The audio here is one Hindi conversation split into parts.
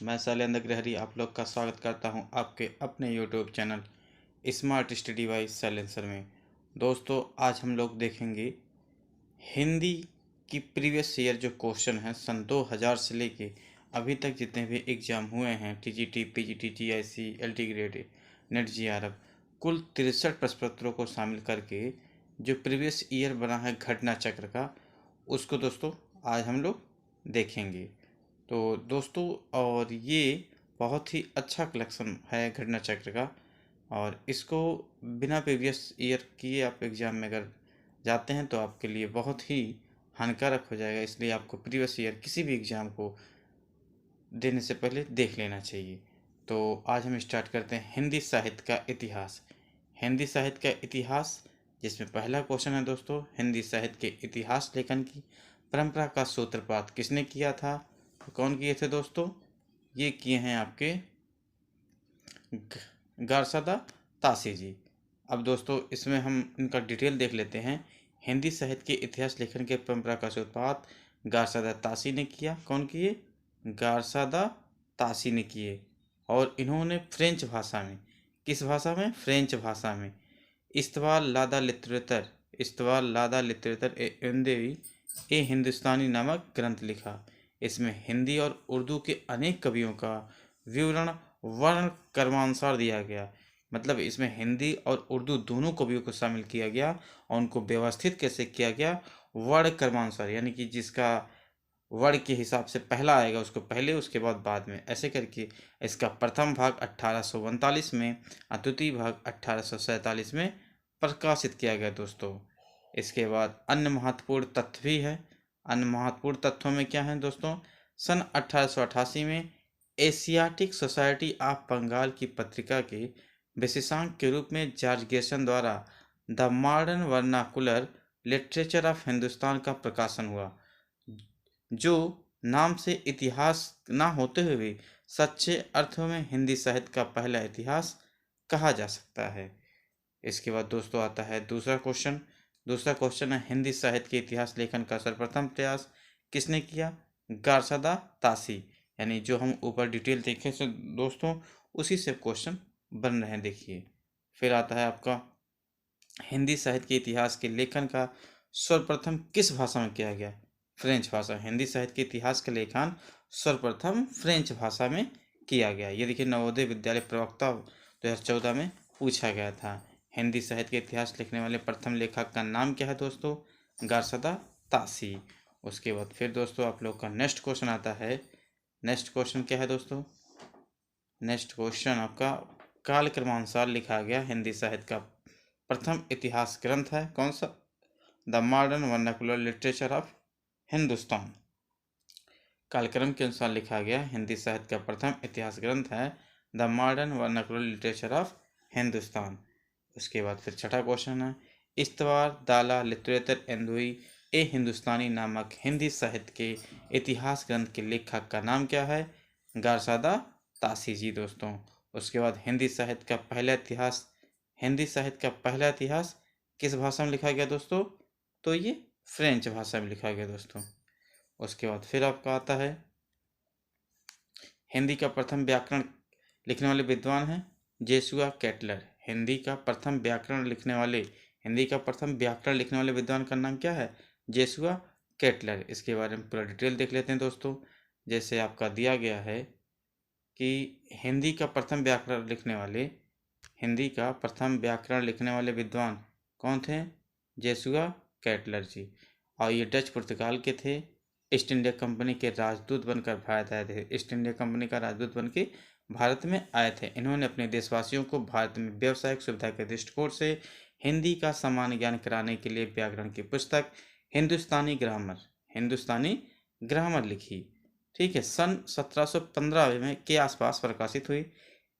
मैं शैलेंद्र ग्रहरी आप लोग का स्वागत करता हूं आपके अपने YouTube channel smart study by शैलेंसर में। दोस्तों, आज हम लोग देखेंगे हिंदी की प्रीवियस ईयर जो क्वेश्चन है सन 2000 से लेके अभी तक जितने भी एग्ज़ाम हुए हैं TGT, PGT, GIC, LT grade, net GRF, कुल 63 प्रश्न पत्रों को शामिल करके जो प्रीवियस ईयर बना है घटना चक्र का, उसको दोस्तों आज हम लोग देखेंगे। तो दोस्तों, और ये बहुत ही अच्छा कलेक्शन है घटना चक्र का, और इसको बिना प्रीवियस ईयर किए आप एग्ज़ाम में अगर जाते हैं तो आपके लिए बहुत ही हानिकारक हो जाएगा। इसलिए आपको प्रीवियस ईयर किसी भी एग्ज़ाम को देने से पहले देख लेना चाहिए। तो आज हम स्टार्ट करते हैं हिंदी साहित्य का इतिहास। हिंदी साहित्य का इतिहास, जिसमें पहला क्वेश्चन है दोस्तों, हिंदी साहित्य के इतिहास लेखन की परंपरा का सूत्रपात किसने किया था? तो कौन किए थे दोस्तों? ये किए हैं आपके गारसादा तासी जी। अब दोस्तों, इसमें हम इनका डिटेल देख लेते हैं। हिंदी साहित्य के इतिहास लेखन के परंपरा का सूत्रपात गारसादा तासी ने किया। कौन किए? गारसादा तासी ने किए। और इन्होंने फ्रेंच भाषा में, किस भाषा में? फ्रेंच भाषा में इस्तवाल लादा लिटरेचर ए हिंदुस्तानी नामक ग्रंथ लिखा। इसमें हिंदी और उर्दू के अनेक कवियों का विवरण वर्ण क्रमानुसार दिया गया। मतलब इसमें हिंदी और उर्दू दोनों कवियों को शामिल किया गया और उनको व्यवस्थित कैसे किया गया? वर्ण क्रमानुसार, यानी कि जिसका वर्ण के हिसाब से पहला आएगा उसको पहले, उसके बाद में, ऐसे करके इसका प्रथम भाग 1839 में और द्वितीय भाग 1847 में प्रकाशित किया गया दोस्तों। इसके बाद अन्य महत्वपूर्ण तथ्य भी है। अन्य महत्वपूर्ण तथ्यों में क्या है दोस्तों? सन 1888 में एशियाटिक सोसाइटी ऑफ बंगाल की पत्रिका के विशेषांक के रूप में जॉर्ज गेसन द्वारा the modern vernacular literature of Hindustan का प्रकाशन हुआ, जो नाम से इतिहास ना होते हुए भी सच्चे अर्थों में हिंदी साहित्य का पहला इतिहास कहा जा सकता है। इसके बाद दोस्तों आता है दूसरा क्वेश्चन। दूसरा क्वेश्चन है हिंदी साहित्य के इतिहास लेखन का सर्वप्रथम प्रयास किसने किया? गारसादा तासी। यानी जो हम ऊपर डिटेल देखे से दोस्तों, उसी से क्वेश्चन बन रहे हैं, देखिए। फिर आता है आपका हिंदी साहित्य के इतिहास के लेखन का सर्वप्रथम किस भाषा में किया गया? फ्रेंच भाषा। हिंदी साहित्य के इतिहास का लेखन सर्वप्रथम फ्रेंच भाषा में किया गया। ये देखिए, नवोदय विद्यालय प्रवक्ता 2014 में पूछा गया था। हिंदी साहित्य के इतिहास लिखने वाले प्रथम लेखक का नाम क्या है दोस्तों? गारसादा तासी। उसके बाद फिर दोस्तों आप लोग का नेक्स्ट क्वेश्चन आता है। नेक्स्ट क्वेश्चन क्या है दोस्तों? नेक्स्ट क्वेश्चन आपका काल क्रमानुसार लिखा गया हिंदी साहित्य का प्रथम इतिहास ग्रंथ है कौन सा? The modern vernacular literature of Hindustan. कालक्रम के अनुसार लिखा गया हिंदी साहित्य का प्रथम इतिहास ग्रंथ है the modern vernacular literature of Hindustan. उसके बाद फिर छठा क्वेश्चन है इस्तवार दाला लिटरेचर एंदुई ए हिंदुस्तानी नामक हिंदी साहित्य के इतिहास ग्रंथ के लेखक का नाम क्या है? गारसादा तासी जी दोस्तों। उसके बाद हिंदी साहित्य का पहला इतिहास किस भाषा में लिखा गया दोस्तों? तो ये फ्रेंच भाषा में लिखा गया दोस्तों। उसके बाद फिर आपका आता है हिंदी का प्रथम व्याकरण लिखने वाले विद्वान हैं जेसुआ कैटलर। हिंदी का प्रथम व्याकरण लिखने वाले विद्वान का नाम क्या है? जेसुआ कैटलर। इसके बारे में पूरा डिटेल देख लेते हैं दोस्तों। जैसे आपका दिया गया है कि हिंदी का प्रथम व्याकरण लिखने वाले विद्वान कौन थे? जेसुआ कैटलर जी। और ये डच पुर्तगाल के थे। ईस्ट इंडिया कंपनी के राजदूत बनकर भारत आए थे। ईस्ट इंडिया कंपनी का राजदूत बन के भारत में आए थे। इन्होंने अपने देशवासियों को भारत में व्यावसायिक सुविधा के दृष्टिकोण से हिंदी का सामान्य ज्ञान कराने के लिए व्याकरण की पुस्तक हिंदुस्तानी ग्रामर लिखी। ठीक है, सन 1715 में के आसपास प्रकाशित हुई।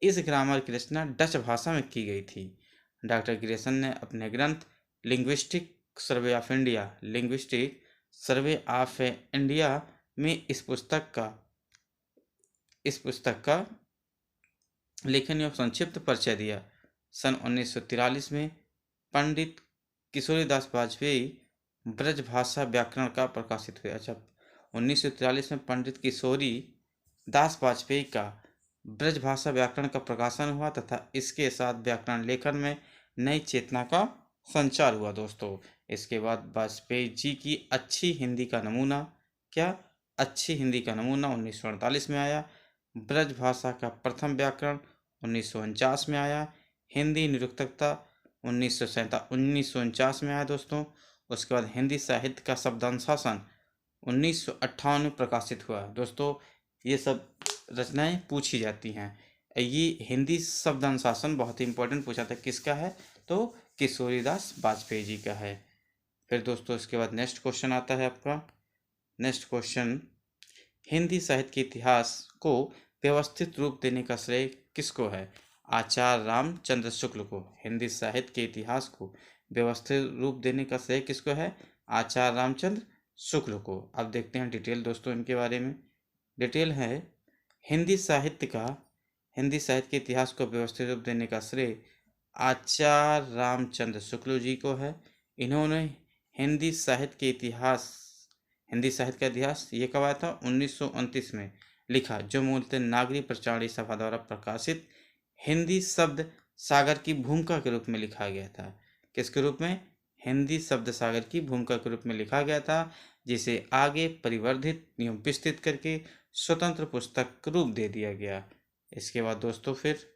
इस ग्रामर की रचना डच भाषा में की गई थी। डॉक्टर ग्रेसन ने अपने ग्रंथ लिंग्विस्टिक सर्वे ऑफ इंडिया में इस पुस्तक का लेखन एवं संक्षिप्त परिचय दिया। सन 1943 में पंडित किशोरीदास वाजपेयी ब्रजभाषा व्याकरण का प्रकाशित हुआ। अच्छा, 1943 में पंडित किशोरी दास वाजपेयी का ब्रजभाषा व्याकरण का प्रकाशन हुआ तथा इसके साथ व्याकरण लेखन में नई चेतना का संचार हुआ दोस्तों। इसके बाद वाजपेयी जी की अच्छी हिंदी का नमूना, क्या अच्छी हिंदी का नमूना 1948 में आया। ब्रजभाषा का प्रथम व्याकरण 1949 में आया। हिंदी निरुक्तकता 1949 में आया दोस्तों। उसके बाद हिंदी साहित्य का शब्दानुशासन 1958 में प्रकाशित हुआ दोस्तों। ये सब रचनाएं पूछी जाती हैं। ये हिंदी शब्दानुशासन बहुत ही इंपॉर्टेंट पूछा था, किसका है, तो किशोरीदास वाजपेयी जी का है। फिर दोस्तों इसके बाद नेक्स्ट क्वेश्चन आता है आपका। नेक्स्ट क्वेश्चन, हिंदी साहित्य के इतिहास को व्यवस्थित रूप देने का श्रेय किसको है? आचार्य रामचंद्र शुक्ल को। हिंदी साहित्य के इतिहास को व्यवस्थित रूप देने का श्रेय किसको है? आचार्य रामचंद्र शुक्ल को। अब देखते हैं डिटेल दोस्तों इनके बारे में। डिटेल है, हिंदी साहित्य के इतिहास को व्यवस्थित रूप देने का श्रेय आचार्य रामचंद्र शुक्ल जी को है। इन्होंने हिंदी साहित्य का इतिहास ये कब आया था? 1929 में लिखा, जो मूलतः नागरी प्रचारणी सभा द्वारा प्रकाशित हिंदी शब्द सागर की भूमिका के रूप में लिखा गया था। किसके रूप में? हिंदी शब्द सागर की भूमिका के रूप में लिखा गया था, जिसे आगे परिवर्धित एवं विस्तृत करके स्वतंत्र पुस्तक रूप दे दिया गया। इसके बाद दोस्तों फिर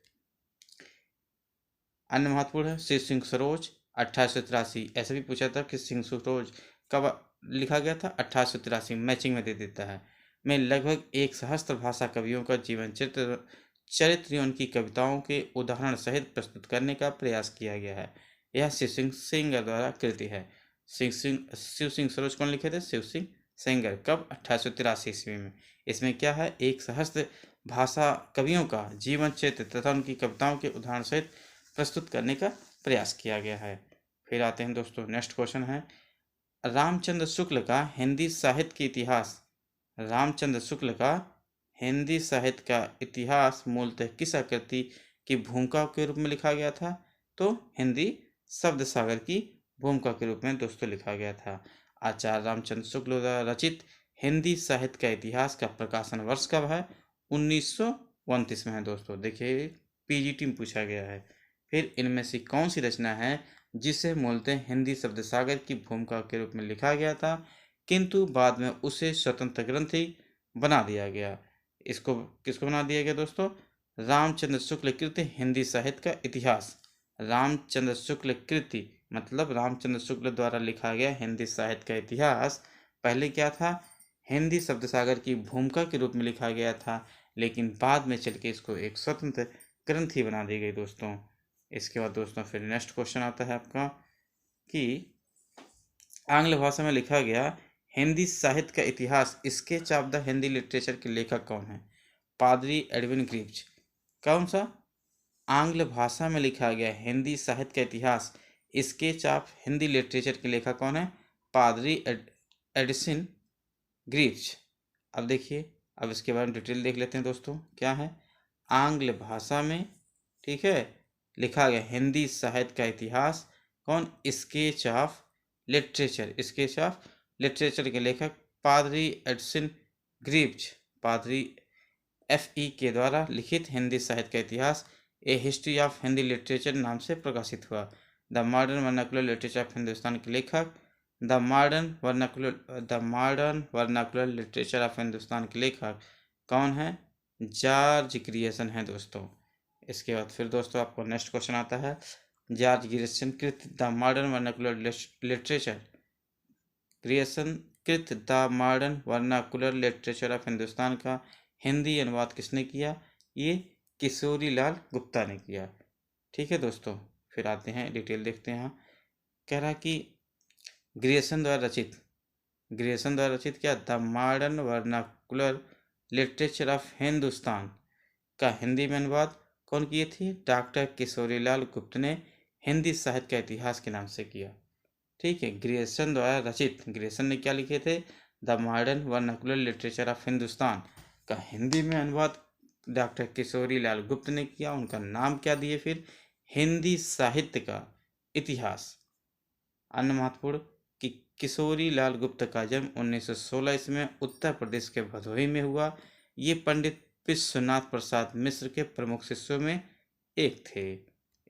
अन्य महत्वपूर्ण है शिव सिंह सरोज 1883। ऐसा भी पूछा था कि सिंह सरोज कब लिखा गया था? 1883। मैचिंग में दे देता है। में लगभग 1 सहस्त्र भाषा कवियों का जीवन चरित्र उनकी कविताओं के उदाहरण सहित प्रस्तुत करने का प्रयास किया गया है। यह शिव सिंह सेंगर द्वारा कृति है। शिव सिंह सरोज कौन लिखे थे? शिव सिंह सेंगर। कब? 1883 ईस्वी में। इसमें क्या है? 1 सहस्त्र भाषा कवियों का जीवन चरित्र तथा उनकी कविताओं के उदाहरण सहित प्रस्तुत करने का प्रयास किया गया है। फिर आते हैं दोस्तों, नेक्स्ट क्वेश्चन है, रामचंद्र शुक्ल का हिंदी साहित्य के इतिहास। रामचंद्र शुक्ल का हिंदी साहित्य का इतिहास मूलतः किस आकृति की भूमिका के रूप में लिखा गया था? तो हिंदी शब्द सागर की भूमिका के रूप में दोस्तों लिखा गया था। आचार्य रामचंद्र शुक्ल द्वारा रचित हिंदी साहित्य का इतिहास का प्रकाशन वर्ष कब है? 1929 में है दोस्तों। देखिए पीजीटी में पूछा गया है। फिर इनमें से कौन सी रचना है जिसे मूलतः हिंदी शब्द सागर की भूमिका के रूप में लिखा गया था, किंतु बाद में उसे स्वतंत्र ग्रंथ ही बना दिया गया? इसको किसको बना दिया गया दोस्तों? रामचंद्र शुक्ल कृति हिंदी साहित्य का इतिहास। रामचंद्र शुक्ल कृति मतलब रामचंद्र शुक्ल द्वारा लिखा गया हिंदी साहित्य का इतिहास पहले क्या था? हिंदी शब्द सागर की भूमिका के रूप में लिखा गया था, लेकिन बाद में चल के इसको एक स्वतंत्र ग्रंथ ही बना दी गई दोस्तों। इसके बाद दोस्तों फिर नेक्स्ट क्वेश्चन आता है आपका कि आंग्ल भाषा में लिखा गया हिंदी साहित्य का इतिहास sketch of the Hindi literature के लेखक कौन है? पादरी एडविन ग्रीव्स। कौन सा? आंग्ल भाषा में लिखा गया हिंदी साहित्य का इतिहास स्केच ऑफ हिंदी लिटरेचर के लेखक कौन है? पादरी एडिसन ग्रीव्स। अब देखिए, अब इसके बारे में डिटेल देख लेते हैं दोस्तों। क्या है? आंग्ल भाषा में, ठीक है, लिखा गया हिंदी साहित्य का इतिहास कौन? स्केच ऑफ लिटरेचर के लेखक पादरी एडिसन ग्रीव्स। पादरी FE के द्वारा लिखित हिंदी साहित्य का इतिहास ए हिस्ट्री ऑफ हिंदी लिटरेचर नाम से प्रकाशित हुआ। The modern vernacular literature of Hindustan के लेखक the modern vernacular literature of Hindustan के लेखक कौन है? जॉर्ज ग्रियर्सन है दोस्तों। इसके बाद फिर दोस्तों आपको नेक्स्ट क्वेश्चन आता है, जॉर्ज ग्रियर्सन कृत the modern vernacular literature Grierson कृत the modern vernacular literature of Hindustan का हिंदी अनुवाद किसने किया? ये किशोरी लाल गुप्ता ने किया। ठीक है दोस्तों, फिर आते हैं डिटेल देखते हैं। कह रहा कि ग्रियर्सन द्वारा रचित क्या? The modern vernacular literature of Hindustan का हिंदी में अनुवाद कौन किए थे? डॉक्टर किशोरी लाल गुप्त ने हिंदी साहित्य का इतिहास के नाम से किया। ठीक है, ग्रियर्सन द्वारा रचित, ग्रियर्सन ने क्या लिखे थे? The modern vernacular literature of Hindustan का हिंदी में अनुवाद डॉक्टर किशोरी लाल गुप्त ने किया। उनका नाम क्या दिए फिर? हिंदी साहित्य का इतिहास। अन्य महत्वपूर्ण कि किशोरी लाल गुप्त का जन्म 1916 ईस्वी में उत्तर प्रदेश के भदोही में हुआ। ये पंडित विश्वनाथ प्रसाद मिश्र के प्रमुख शिष्यों में एक थे।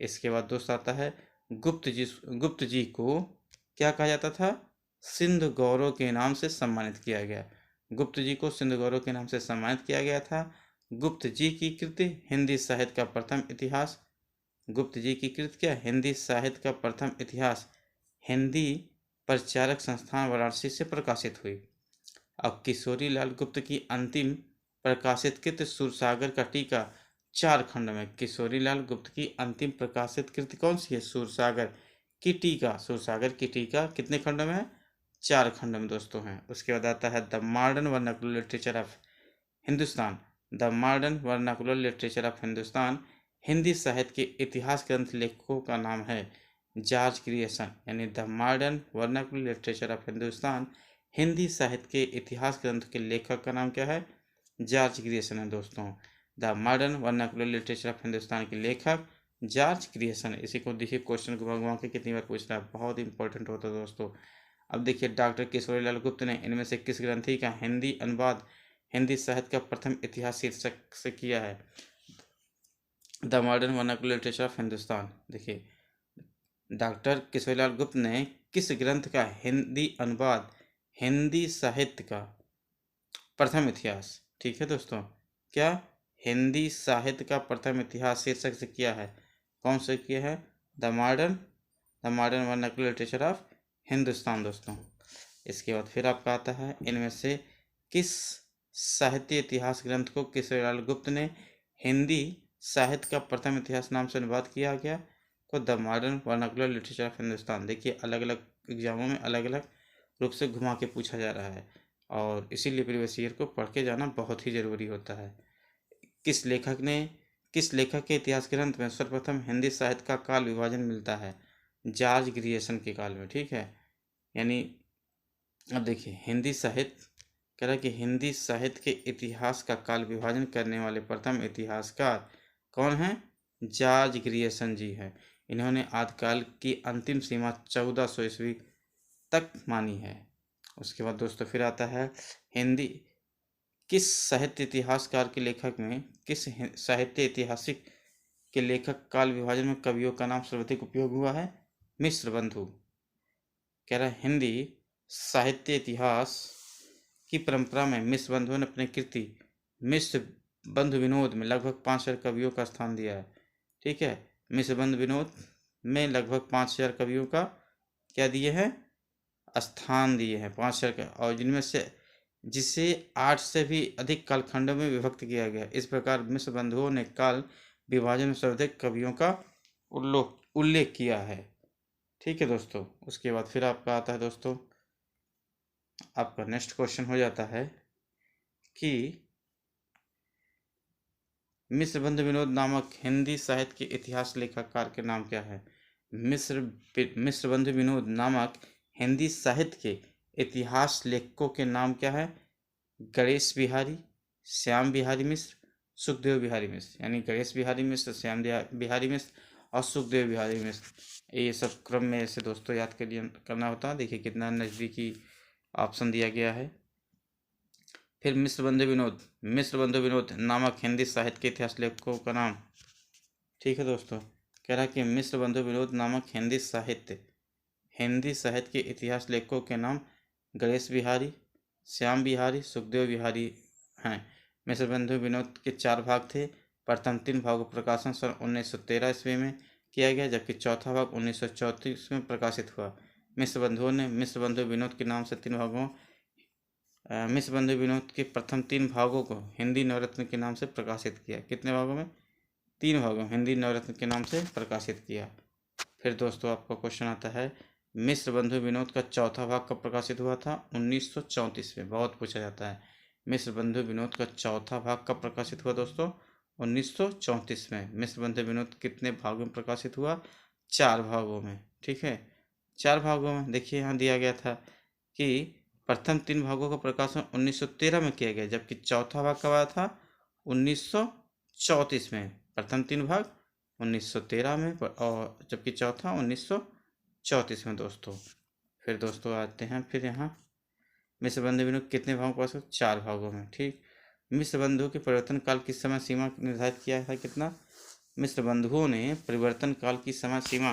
इसके बाद दोस्त आता है गुप्त जी को क्या कहा जाता था? सिंधु गौरव के नाम से सम्मानित किया गया। गुप्त जी को सिंधु गौरव के नाम से सम्मानित किया गया था। गुप्त जी की कृति हिंदी साहित्य का प्रथम इतिहास। गुप्त जी की कृति क्या? हिंदी साहित्य का प्रथम इतिहास हिंदी प्रचारक संस्थान वाराणसी से प्रकाशित हुई। अब किशोरी लाल गुप्त की अंतिम प्रकाशित कृति सूरसागर का टीका 4 खंड में। किशोरी लाल गुप्त की अंतिम प्रकाशित कृति कौन सी है? सूरसागर की टीका। सूरसागर की टीका कितने खंड में है? 4 खंड में दोस्तों हैं। उसके बाद आता है the modern vernacular literature of Hindustan. The modern vernacular literature of Hindustan Hindi साहित्य के इतिहास ग्रंथ लेखकों का नाम है जॉर्ज ग्रियर्सन। यानी the modern vernacular literature of Hindustan Hindi साहित्य के इतिहास ग्रंथ के लेखक का नाम क्या है? जॉर्ज ग्रियर्सन है दोस्तों। The modern vernacular literature of Hindustan के लेखक जॉर्ज ग्रियर्सन। इसी को देखिए क्वेश्चन घुमा घुमा के कितनी बार पूछ रहा है, बहुत इंपॉर्टेंट होता है दोस्तों। अब देखिए डॉक्टर किशोरी लाल गुप्त ने इनमें से किस ग्रंथि का हिंदी अनुवाद हिंदी साहित्य का प्रथम इतिहास शीर्षक से किया है? The modern vernacular literature of Hindustan. देखिए डॉक्टर किशोरीलाल गुप्त ने किस ग्रंथ का हिंदी अनुवाद हिंदी साहित्य का प्रथम इतिहास, ठीक है दोस्तों, क्या हिंदी साहित्य का प्रथम इतिहास शीर्षक से किया है? कौन से किया है? The modern vernacular literature of Hindustan दोस्तों। इसके बाद फिर आपका आता है इनमें से किस साहित्य इतिहास ग्रंथ को किशोरीलाल गुप्त ने हिंदी साहित्य का प्रथम इतिहास नाम से अनुवाद किया गया? को the modern vernacular literature of Hindustan. देखिए अलग अलग एग्जामों में अलग अलग रूप से घुमा के पूछा जा रहा है और इसीलिए प्रीवियस ईयर को पढ़ के जाना बहुत ही जरूरी होता है। किस लेखक के इतिहास ग्रंथ में सर्वप्रथम हिंदी साहित्य का काल विभाजन मिलता है? जॉर्ज ग्रियर्सन के काल में, ठीक है। यानी अब देखिए हिंदी साहित्य कह रहा है कि हिंदी साहित्य के इतिहास का काल विभाजन करने वाले प्रथम इतिहासकार कौन हैं? जॉर्ज ग्रियर्सन जी हैं। इन्होंने आदिकाल की अंतिम सीमा 1400 ईस्वी तक मानी है। उसके बाद दोस्तों फिर आता है हिंदी किस साहित्य इतिहासकार के लेखक में किस साहित्य ऐतिहासिक के लेखक काल विभाजन में कवियों का नाम सर्वाधिक उपयोग हुआ है? मिश्र बंधु। कह रहा है हिंदी साहित्य इतिहास की परंपरा में मिश्र बंधुओं ने अपनी कृति मिश्र बंधु विनोद में लगभग 5000 कवियों का स्थान दिया है, ठीक है। मिश्र बंधु विनोद में लगभग 5000 कवियों का क्या दिए हैं? स्थान दिए हैं 5000 का, और जिनमें से जिसे 8 से भी अधिक कालखंडों में विभक्त किया गया। इस प्रकार मिश्र बंधुओं ने काल विभाजन में सर्वाधिक कवियों का उल्लेख किया है, ठीक है दोस्तों। उसके बाद फिर आपका आता है दोस्तों, आपका नेक्स्ट क्वेश्चन हो जाता है कि मिश्र बंधु विनोद नामक हिंदी साहित्य के इतिहास लेखककार के नाम क्या है? मिश्र बंधु विनोद नामक हिंदी साहित्य के इतिहास लेखकों के नाम क्या है? गणेश बिहारी, श्याम बिहारी मिश्र, सुखदेव बिहारी मिश्र। यानी गणेश बिहारी मिश्र, श्याम बिहारी मिश्र और सुखदेव बिहारी मिश्र। ये सब क्रम में ऐसे दोस्तों याद करना होता है। देखिए कितना नज़दीकी ऑप्शन दिया गया है। फिर मिश्र बंधु विनोद नामक हिंदी साहित्य के इतिहास लेखकों का नाम, ठीक है दोस्तों। कह रहा है कि मिश्र बंधु विनोद नामक हिंदी साहित्य के इतिहास लेखकों के नाम गणेश बिहारी, श्याम बिहारी, सुखदेव बिहारी हैं। मिश्र बंधु विनोद के 4 भाग थे। प्रथम 3 भागों का प्रकाशन सन 1913 ईस्वी में किया गया, जबकि चौथा भाग 1934 में प्रकाशित हुआ। मिश्र बंधु विनोद के नाम से 3 भागों मिश्र बंधु विनोद के प्रथम 3 भागों को हिंदी नवरत्न के नाम से प्रकाशित किया। कितने भागों में? 3 भागों में हिंदी नवरत्न के नाम से प्रकाशित किया। फिर दोस्तों आपका क्वेश्चन आता है मिश्र बंधु विनोद का चौथा भाग कब प्रकाशित हुआ था? 1934 में। बहुत पूछा जाता है मिश्र बंधु विनोद का चौथा भाग कब प्रकाशित हुआ दोस्तों? 1934 में। मिश्र बंधु विनोद कितने भागों में प्रकाशित हुआ? 4 भागों में, ठीक है। 4 भागों में। देखिए यहाँ दिया गया था कि प्रथम 3 भागों का प्रकाशन 1913 में किया गया, जबकि चौथा भाग कब आया था? 1934 में। प्रथम 3 भाग 1913 में और जबकि चौथा 1934 में दोस्तों। फिर दोस्तों आते हैं फिर यहाँ मिश्र बंधु विनोद कितने भागों का प्रकाशन? 4 भागों में, ठीक। मिस्र बंधुओं के परिवर्तन काल की समय सीमा निर्धारित किया था कितना? मिस्र बंधुओं ने परिवर्तन काल की समय सीमा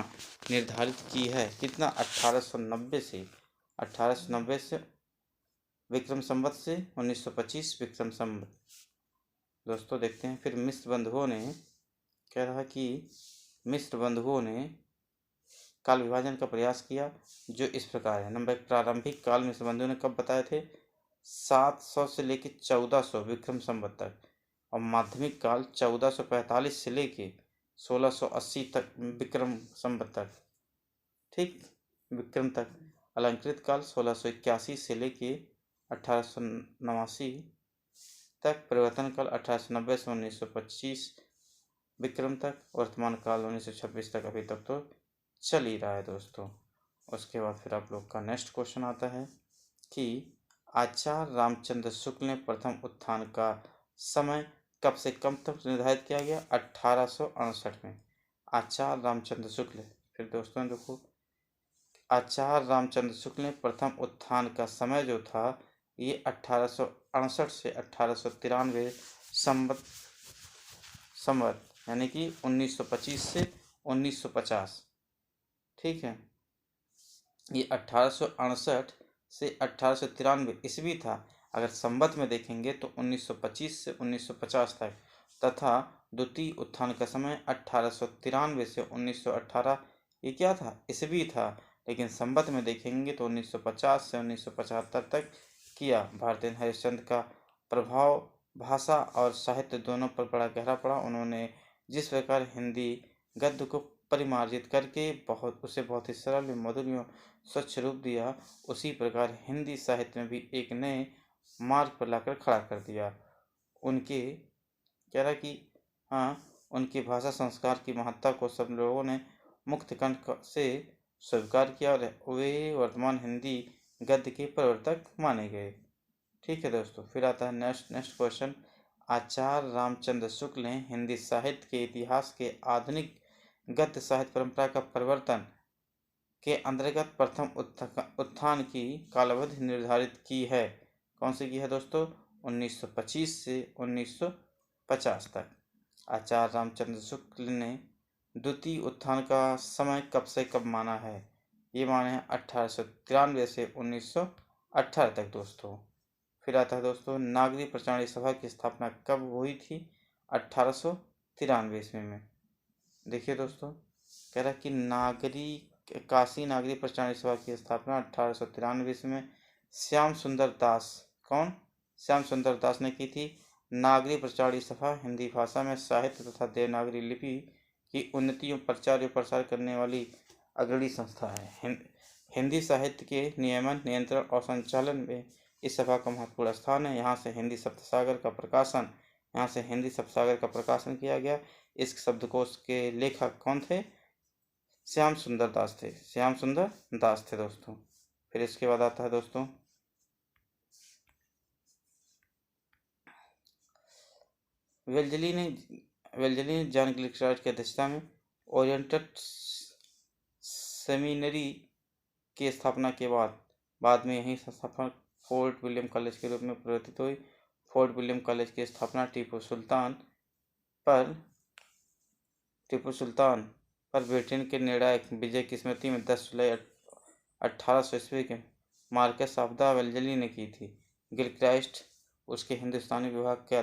निर्धारित की है कितना? 1890 से 1890 से विक्रम संवत से 1925 विक्रम संवत। दोस्तों देखते हैं फिर मिस्र बंधुओं ने कह रहा कि मिस्र बंधुओं ने काल विभाजन का प्रयास किया जो इस प्रकार है। नंबर 1, प्रारंभिक काल मिस्र बंधुओं ने कब बताए थे? 700 से लेकर 1400 विक्रम संवत तक, और माध्यमिक काल 1445 से लेके 1680 तक विक्रम संवत तक, ठीक, विक्रम तक। अलंकृत काल 1681 से लेके 1889 तक। परिवर्तन काल 1890 से 1925 विक्रम तक। वर्तमान काल 1926 तक अभी तक तो चल ही रहा है दोस्तों। उसके बाद फिर आप लोग का नेक्स्ट क्वेश्चन आता है कि आचार्य रामचंद्र शुक्ल ने प्रथम उत्थान का समय कब से कब तक निर्धारित किया गया? 1868 में। आचार्य रामचंद्र शुक्ल, फिर दोस्तों देखो, आचार्य रामचंद्र शुक्ल ने प्रथम उत्थान का समय जो था ये 1868 से 1893 संवत यानी कि 1925 से 1950, ठीक है। ये 1868 से 1893 ईस्वी था। अगर संवत में देखेंगे तो 1925 से 1950 तक, तथा द्वितीय उत्थान का समय 1893 से 1918 ये क्या था? ईस्वी था। लेकिन संवत में देखेंगे तो 1950 से 1975 तक किया। भारतेंद्र हरिश्चंद्र का प्रभाव भाषा और साहित्य दोनों पर बड़ा गहरा पड़ा। उन्होंने जिस प्रकार हिंदी गद्य को परिमार्जित करके उसे बहुत ही सरल, मधुर एवं स्वच्छ रूप दिया, उसी प्रकार हिंदी साहित्य में भी एक नए मार्ग पर लाकर खड़ा कर दिया। उनके कह रहा कि हाँ, उनकी भाषा संस्कार की महत्ता को सब लोगों ने मुक्त कंठ से स्वीकार किया और वे वर्तमान हिंदी गद्य के प्रवर्तक माने गए। ठीक है दोस्तों, फिर आता है नेक्स्ट क्वेश्चन। आचार्य रामचंद्र शुक्ल ने हिंदी साहित्य के इतिहास के आधुनिक गद्य साहित्य परंपरा का परिवर्तन के अंतर्गत प्रथम उत्थान की कालावधि निर्धारित की है। कौन सी की है दोस्तों? 1925 से 1950 तक। आचार्य रामचंद्र शुक्ल ने द्वितीय उत्थान का समय कब से कब माना है? ये माने हैं 1893 से 1918 तक दोस्तों। फिर आता है दोस्तों, नागरी प्रचारणी सभा की स्थापना कब हुई थी? 1893 ईस्वी में। देखिए दोस्तों, कह रहा कि काशी नागरी प्रचारणी सभा की स्थापना 1893 ईस्वी में श्याम सुंदर दास, कौन? श्याम सुंदर दास ने की थी। नागरी प्रचारणी सभा हिंदी भाषा में साहित्य तथा देवनागरी लिपि की उन्नति एवं प्रचार एवं प्रसार करने वाली अग्रणी संस्था है। हिंदी साहित्य के नियमन, नियंत्रण और संचालन में इस सभा का महत्वपूर्ण स्थान है। यहाँ से हिंदी सप्तसागर का प्रकाशन किया गया। इस शब्दकोश के लेखक कौन थे? श्याम सुंदर दास थे। श्याम सुंदर दास थे दोस्तों। फिर इसके बाद आता है दोस्तों, वेल्जली ने जॉन गिलक्राइस्ट की अध्यक्षता में ओरिएंटल सेमिनरी की स्थापना के बाद में यही संस्था फोर्ट विलियम कॉलेज के रूप में परिवर्तित हुई। फोर्ट विलियम कॉलेज की स्थापना टीपू सुल्तान पर ब्रिटेन के निर्णायक विजय की स्मृति में 10 जुलाई 1800 ईस्वी के मार्कस ऑफ द वेल्जली ने की थी। गिलक्राइस्ट उसके हिंदुस्तानी विभाग के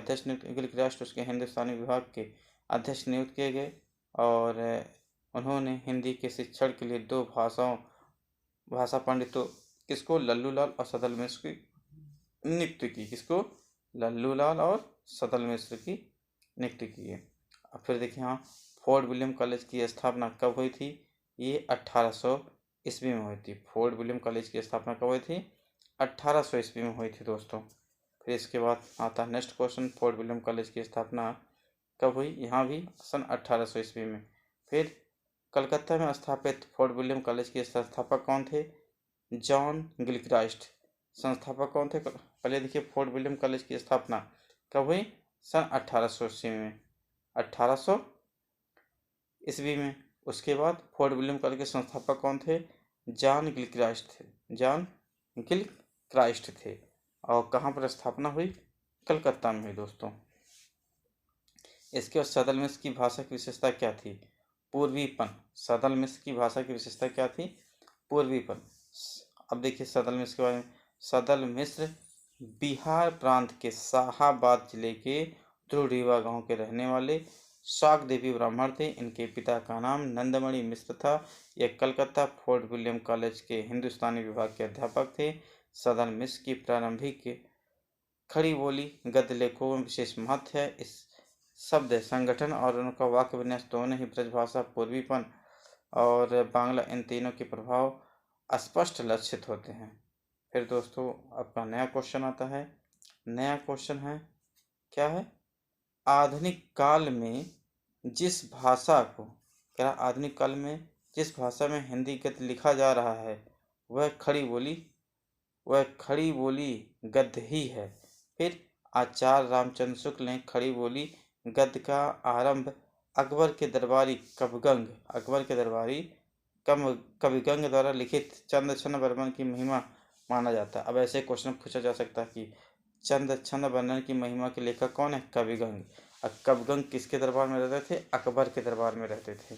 अध्यक्ष नियुक्त किए गए और उन्होंने हिंदी के शिक्षण के लिए 2 भाषा पंडितों किसको? लल्लूलाल और सदल मिश्र की नियुक्ति की। किसको? लल्लूलाल और सदल मिश्र की नियुक्ति की है। अब फिर देखिए, हाँ, फोर्ट विलियम कॉलेज की स्थापना कब हुई थी? ये 1800 ईस्वी में हुई थी। फोर्ट विलियम कॉलेज की स्थापना कब हुई थी? 1800 ईस्वी में हुई थी दोस्तों। फिर इसके बाद आता है next question, fort William college की स्थापना कब हुई? यहाँ भी सन 1800 ईस्वी में। फिर कलकत्ता में स्थापित फोर्ट विलियम कॉलेज के संस्थापक कौन थे? John Gilchrist. संस्थापक कौन थे? पहले देखिए, फोर्ट विलियम कॉलेज की स्थापना कब हुई? सन 1800 ईस्वी में। 1800 ईस्वी में। उसके बाद फोर्ट विलियम कॉलेज के संस्थापक कौन थे? जॉन गिलक्राइस्ट थे। और कहाँ पर स्थापना हुई? कलकत्ता में हुई दोस्तों। इसके बाद सदल मिश्र की भाषा की विशेषता क्या थी? पूर्वीपन। सदल मिश्र की भाषा की विशेषता क्या थी? पूर्वीपन। अब देखिए सदल मिश्र के बारे में। सदल मिश्र बिहार प्रांत के शाहाबाद जिले के ध्रुव गांव के रहने वाले शाक देवी ब्राह्मण थे। इनके पिता का नाम नंदमणि मिश्र था। यह कलकत्ता फोर्ट विलियम कॉलेज के हिंदुस्तानी विभाग के अध्यापक थे। सदल मिश्र की प्रारंभिक खड़ी बोली गद्य लेखों में विशेष महत्व है। इस शब्द संगठन और उनका वाक्य विन्यास दोनों ही ब्रजभाषा, पूर्वीपन और बांग्ला, इन तीनों के प्रभाव स्पष्ट लक्षित होते हैं। फिर दोस्तों आपका नया क्वेश्चन आता है। नया क्वेश्चन है, क्या है? आधुनिक काल में जिस भाषा को, क्या आधुनिक काल में जिस भाषा में हिंदी गद्य लिखा जा रहा है वह खड़ी बोली गद्य ही है। फिर आचार्य रामचंद्र शुक्ल ने खड़ी बोली गद्य का आरंभ अकबर के दरबारी कविगंग द्वारा लिखित चंद छंद वर्णन की महिमा माना जाता है। अब ऐसे क्वेश्चन पूछा जा सकता है कि चंद छंद वर्णन की महिमा के लेखक कौन है? कविगंग। अब कविगंग किसके दरबार में रहते थे? अकबर के दरबार में रहते थे।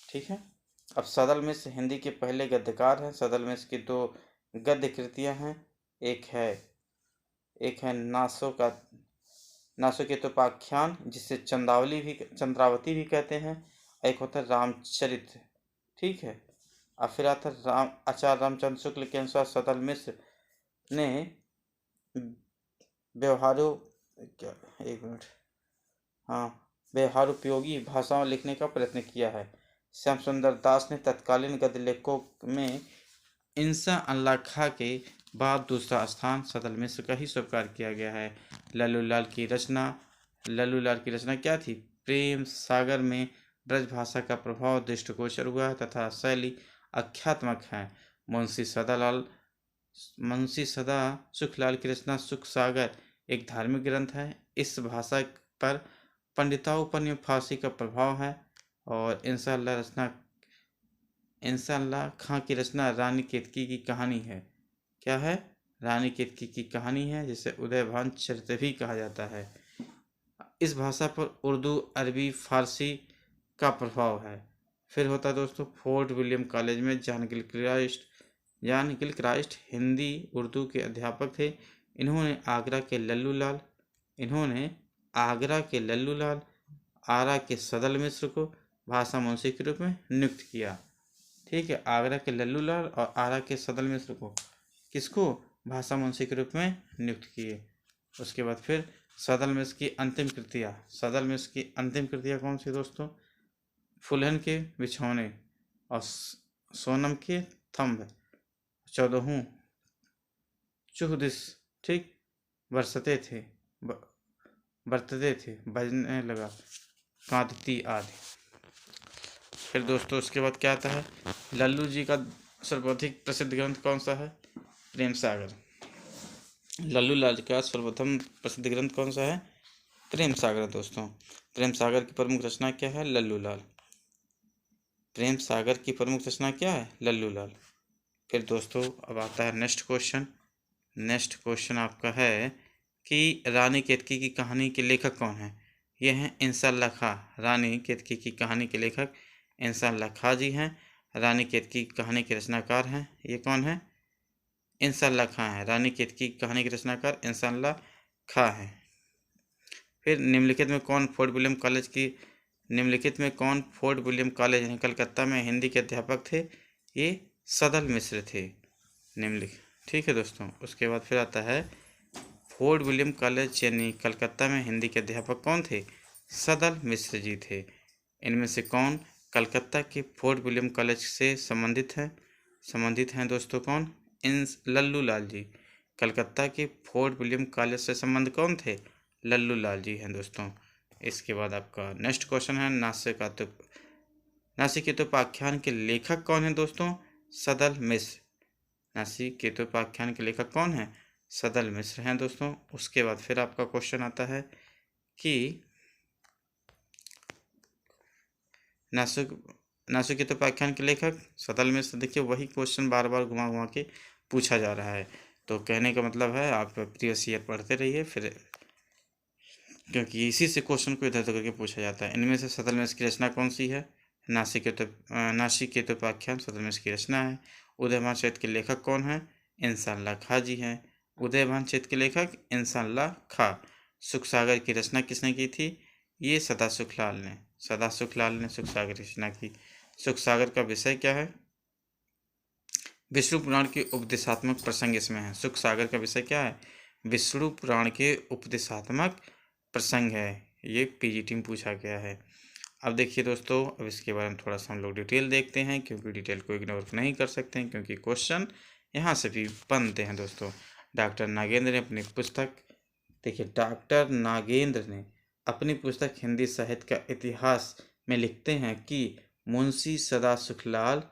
ठीक है। अब सदल मिश्र हिंदी के पहले गद्यकार हैं। सदल मिश्र की दो गद्य कृतियां हैं। एक है नासोकेतोपाख्यान, जिसे चंद्रावती भी कहते हैं। एक होता है रामचरित। ठीक है। और फिर आता है आचार्य रामचंद्र शुक्ल के अनुसार सदल मिश्र ने व्यवहारोपयोगी भाषाओं लिखने का प्रयत्न किया है। श्याम सुंदर दास ने तत्कालीन गद्य लेखकों में इंसान अल्लाह खां के बाद दूसरा स्थान सदल मिश्र का ही स्वीकार किया गया है। लल्लू लाल की रचना क्या थी? प्रेम सागर में ब्रजभाषा का प्रभाव दृष्टिगोचर हुआ तथा शैली आख्यात्मक है। मुंशी सदा सुखलाल की रचना सुख सागर एक धार्मिक ग्रंथ है। इस भाषा पर पंडिताओपन्य फारसी का प्रभाव है। और इंशाअल्लाह खां की रचना रानी केतकी की कहानी है। क्या है? रानी केतकी की कहानी है, जिसे उदयभान चरित्र भी कहा जाता है। इस भाषा पर उर्दू, अरबी, फारसी का प्रभाव है। फिर होता है दोस्तों फोर्ट विलियम कॉलेज में जॉन गिलक्राइस्ट हिंदी उर्दू के अध्यापक थे। इन्होंने आगरा के लल्लू लाल आरा के सदल मिश्र को भाषा मुंशी के रूप में नियुक्त किया। ठीक है। आगरा के लल्लू लाल और आरा के सदल मिश्र को किसको भाषा मुंशी के रूप में नियुक्त किए। उसके बाद फिर सदल मिश्र की अंतिम कृतियाँ कौन सी दोस्तों? फुलहन के बिछौने और सोनम के थंब, 14 चुहदिस, ठीक, बरतते थे बजने लगा कांदती आदि। फिर दोस्तों उसके बाद क्या आता है? लल्लू जी का सर्वाधिक प्रसिद्ध ग्रंथ कौन सा है? प्रेम सागर। लल्लू लाल का सर्वप्रथम प्रसिद्ध ग्रंथ कौन सा है? प्रेम सागर। दोस्तों प्रेम सागर की प्रमुख रचना क्या है? लल्लू लाल। प्रेम सागर की प्रमुख रचना क्या है? लल्लू लाल। फिर दोस्तों अब आता है नेक्स्ट क्वेश्चन आपका है कि रानी केतकी की कहानी के लेखक कौन है? ये हैं इंशाअल्लाह खां। रानी केतकी की कहानी के लेखक इंशाअल्लाह खां जी हैं। रानी केतकी की कहानी के रचनाकार हैं। ये कौन है? इंशाअल्लाह खां है। रानी केतकी की कहानी के रचनाकार इंशाअल्लाह खां है। फिर निम्नलिखित में कौन फोर्ट विलियम कॉलेज यानी कलकत्ता में हिंदी के अध्यापक थे? ये सदल मिश्र थे। निम्नलिखित। ठीक है दोस्तों। उसके बाद फिर आता है फोर्ट विलियम कॉलेज यानी कलकत्ता में हिंदी के अध्यापक कौन थे? सदल मिश्र जी थे। इनमें से कौन कलकत्ता के फोर्ट विलियम कॉलेज से संबंधित हैं दोस्तों? कौन? इन लल्लू लाल जी। कलकत्ता के फोर्ट विलियम कॉलेज से संबंध कौन थे? लल्लू लाल जी हैं दोस्तों। इसके बाद आपका नेक्स्ट क्वेश्चन है नासिकेतोपाख्यान के लेखक कौन है दोस्तों? सदल मिश्र। नासिकेतोपाख्यान के लेखक कौन है? सदल मिश्र हैं दोस्तों। उसके बाद फिर आपका क्वेश्चन आता है कि नासिकेतोपाख्यान के लेखक सदल मिश्र। देखिए वही क्वेश्चन बार बार घुमा के पूछा जा रहा है, तो कहने का मतलब है आप प्रीवियस ईयर पढ़ते रहिए, फिर क्योंकि इसी से क्वेश्चन को इधर उधर करके पूछा जाता है। इनमें से सदलमेश की रचना कौन सी है? नासिकेतोपाख्यान सदलमेश की रचना है। उदयभान चरित के लेखक कौन है? इंसान अल्लाह खां जी हैं। उदयभान चरित के लेखक इंसान अल्लाह खां। सुखसागर की रचना किसने की थी? ये सदासुखलाल ने। सदासुखलाल ने सुखसागर की रचना की। सुखसागर का विषय क्या है? विष्णु पुराण के उपदेशात्मक प्रसंग इसमें है। सुखसागर का विषय क्या है? विष्णु पुराण के उपदेशात्मक प्रसंग है। ये पीजीटी में पूछा गया है। अब देखिए दोस्तों, अब इसके बारे में थोड़ा सा हम लोग डिटेल देखते हैं, क्योंकि डिटेल को इग्नोर नहीं कर सकते हैं, क्योंकि क्वेश्चन यहाँ से भी बनते हैं दोस्तों। डॉक्टर नागेंद्र ने अपनी पुस्तक, देखिए डॉक्टर नागेंद्र ने अपनी पुस्तक हिंदी साहित्य का इतिहास में लिखते हैं कि मुंशी सदासुखलाल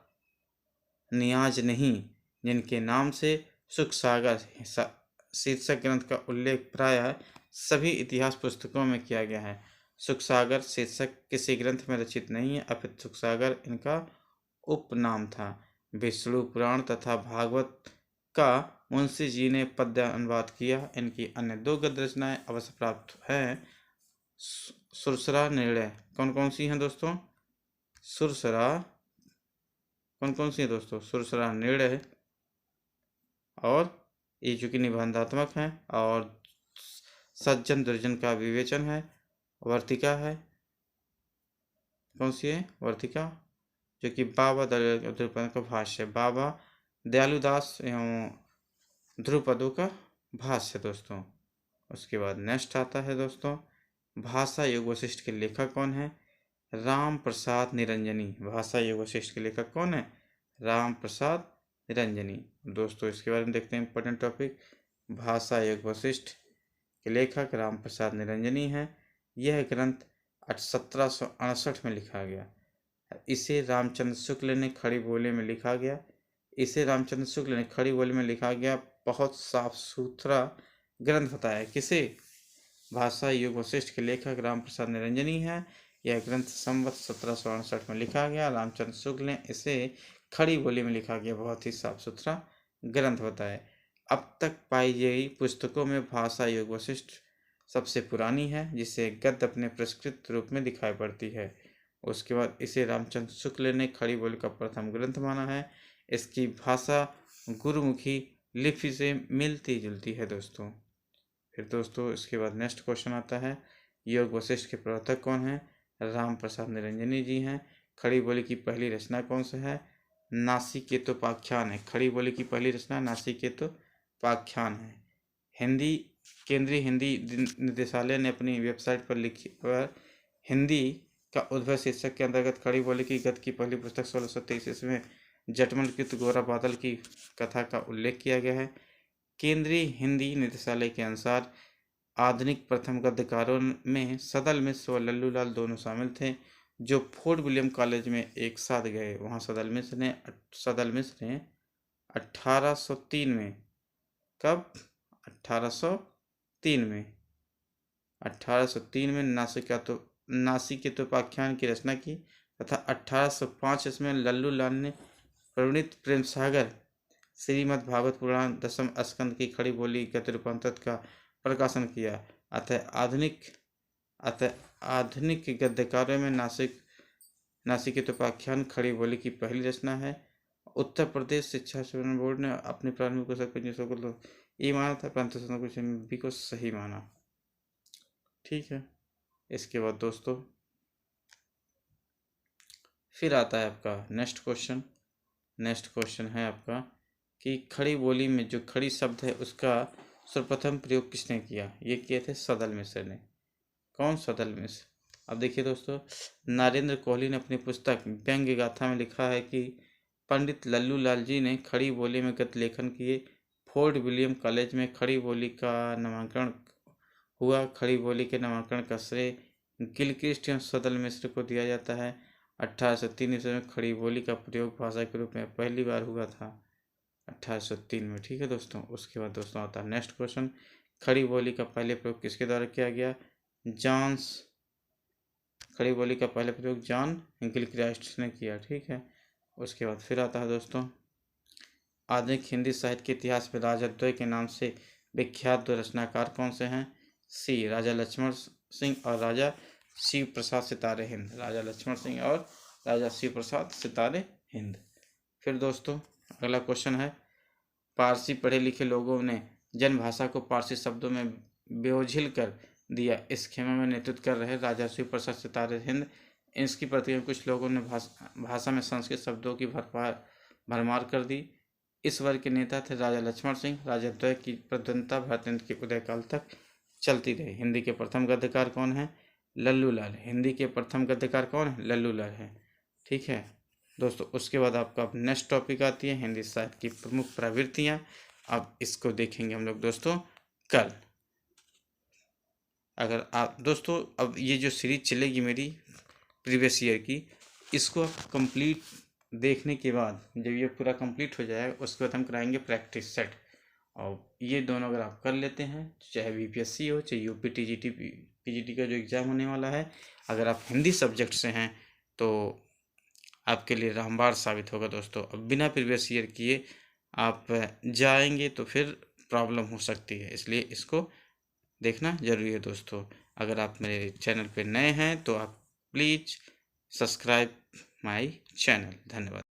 नियाज नहीं, जिनके नाम से सुखसागर शीर्षक ग्रंथ का उल्लेख प्रायः सभी इतिहास पुस्तकों में किया गया है। सुखसागर शीर्षक किसी ग्रंथ में रचित नहीं है, अपितु सुखसागर इनका उपनाम था। विष्णु पुराण तथा भागवत का मुंशी जी ने पद्य अनुवाद किया। इनकी अन्य दो गद्य रचनाएं अवश्य प्राप्त हैं। सुरसरा निर्णय कौन कौन सी हैं दोस्तों? सुरसरा कौन कौन सी है दोस्तों? सुरसरा निर्णय, और ये चूँकि निबंधात्मक हैं, और सज्जन दुर्जन का विवेचन है। वर्तिका है, कौन सी है? वर्तिका, जो कि बाबा द्रुपद का भाष्य, बाबा दयालुदास एवं ध्रुपदों का भाष्य दोस्तों। उसके बाद नेक्स्ट आता है दोस्तों, भाषा योग वशिष्ठ के लेखक कौन है? राम प्रसाद निरंजनी। भाषा योग वशिष्ठ के लेखक कौन है? राम प्रसाद निरंजनी। दोस्तों इसके बारे में देखते हैं इंपॉर्टेंट टॉपिक। भाषा योग वशिष्ठ के लेखक राम प्रसाद निरंजनी हैं। यह ग्रंथ 1768 में लिखा गया। इसे रामचंद्र शुक्ल ने खड़ी बोली में लिखा गया। इसे रामचंद्र शुक्ल ने खड़ी बोली में लिखा गया बहुत साफ सुथरा ग्रंथ बताया। किसे? भाषा योग वशिष्ठ के लेखक राम प्रसाद निरंजनी है। यह ग्रंथ संवत 1768 में लिखा गया। रामचंद्र शुक्ल ने इसे खड़ी बोली में लिखा गया बहुत ही साफ सुथरा ग्रंथ बताया। अब तक पाई गई पुस्तकों में भाषा योग वशिष्ठ सबसे पुरानी है, जिसे गद्य अपने परिष्कृत रूप में दिखाई पड़ती है। उसके बाद इसे रामचंद्र शुक्ल ने खड़ी बोली का प्रथम ग्रंथ माना है। इसकी भाषा गुरुमुखी लिपि से मिलती जुलती है दोस्तों। फिर दोस्तों इसके बाद नेक्स्ट क्वेश्चन आता है, योग वशिष्ठ के प्रवर्तक कौन है? राम प्रसाद निरंजनी जी हैं। खड़ी बोली की पहली रचना कौन सा है? नासिकेतोपाख्यान है। खड़ी बोली की पहली रचना नासिकेतोपाख्यान है। हिंदी केंद्रीय हिंदी निदेशालय ने अपनी वेबसाइट पर हिंदी का उद्भव शीर्षक के अंतर्गत खड़ी बोली की गद्य की पहली पुस्तक 1623 ईस्वी में जटमल कृत गोरा बादल की कथा का उल्लेख किया गया है। केंद्रीय हिंदी निदेशालय के अनुसार आधुनिक प्रथम गद्यकारों में सदल मिश्र व लल्लू लाल दोनों शामिल थे, जो फोर्ट विलियम कॉलेज में एक साथ गए। वहाँ सदल मिश्र ने 1803 में, कब? 1803 में 1803 में नासिकेतोपाख्यान की रचना की, तथा 1805 इसमें लल्लू लाल ने प्रणीत प्रेम सागर श्रीमद् भागवत पुराण दशम स्कंद की खड़ी बोली गद्य रूपांतर का प्रकाशन किया। अतः आधुनिक गद्यकारों में नासिकेतोपाख्यान खड़ी बोली की पहली रचना है। उत्तर प्रदेश शिक्षा सुधार बोर्ड ने अपनी प्रारंभिक पुस्तक को ये माना था, परंतु बी को सही माना। ठीक है। इसके बाद दोस्तों फिर आता है आपका नेक्स्ट क्वेश्चन। नेक्स्ट क्वेश्चन है आपका कि खड़ी बोली में जो खड़ी शब्द है उसका सर्वप्रथम प्रयोग किसने किया? ये किए थे सदल मिश्र ने। कौन? सदल मिश्र। अब देखिए दोस्तों, नरेंद्र कोहली ने अपनी पुस्तक व्यंग्य गाथा में लिखा है कि पंडित लल्लू लाल जी ने खड़ी बोली में गद्य लेखन किए। फोर्ट विलियम कॉलेज में खड़ी बोली का नामांकन हुआ। खड़ी बोली के नामांकन का श्रेय गिलक्रिस्ट एवं सदल मिश्र को दिया जाता है। 1803 ईस्वी में खड़ी बोली का प्रयोग भाषा के रूप में पहली बार हुआ था, 1803 में। ठीक है दोस्तों। उसके बाद दोस्तों आता है नेक्स्ट क्वेश्चन, खड़ी बोली का पहले प्रयोग किसके द्वारा किया गया? खड़ी बोली का पहले प्रयोग जॉन गिलक्रिस्ट ने किया। ठीक है। उसके बाद फिर आता है दोस्तों, आधुनिक हिंदी साहित्य के इतिहास में राजद्वय के नाम से विख्यात दो रचनाकार कौन से हैं? सी राजा लक्ष्मण सिंह और राजा शिव प्रसाद सितारे हिंद। राजा लक्ष्मण सिंह और राजा शिव प्रसाद सितारे हिंद। फिर दोस्तों अगला क्वेश्चन है, पारसी पढ़े लिखे लोगों ने जन भाषा को पारसी शब्दों में बेओझिल कर दिया, इस खेमे में नेतृत्व कर रहे राजा शिव प्रसाद सितारे हिंद। इसकी प्रतिक्रिया कुछ लोगों ने भाषा में संस्कृत शब्दों की भरमार कर दी। इस वर्ग के नेता थे राजा लक्ष्मण सिंह। राजा द्वय की प्रधानता भारत के उदयकाल तक चलती रही। हिंदी के प्रथम गद्यकार कौन है? लल्लू लाल। हिंदी के प्रथम गद्यकार कौन है? लल्लू लाल है। ठीक है दोस्तों, उसके बाद आपका नेक्स्ट टॉपिक आती है हिंदी साहित्य की प्रमुख प्रवृत्तियाँ। अब इसको देखेंगे हम लोग दोस्तों कल। अगर आप दोस्तों, अब ये जो सीरीज चलेगी मेरी प्रीवियस ईयर की, इसको आप कंप्लीट देखने के बाद, जब ये पूरा कंप्लीट हो जाएगा उसके बाद हम कराएंगे प्रैक्टिस सेट। और ये दोनों अगर आप कर लेते हैं, चाहे बीपीएससी हो चाहे यूपी टीजीटी पीजीटी का जो एग्ज़ाम होने वाला है, अगर आप हिंदी सब्जेक्ट से हैं तो आपके लिए रामबाण साबित होगा दोस्तों। अब बिना प्रीवियस ईयर किए आप जाएंगे तो फिर प्रॉब्लम हो सकती है, इसलिए इसको देखना ज़रूरी है दोस्तों। अगर आप मेरे चैनल पे नए हैं तो आप प्लीज़ सब्सक्राइब माय चैनल। धन्यवाद।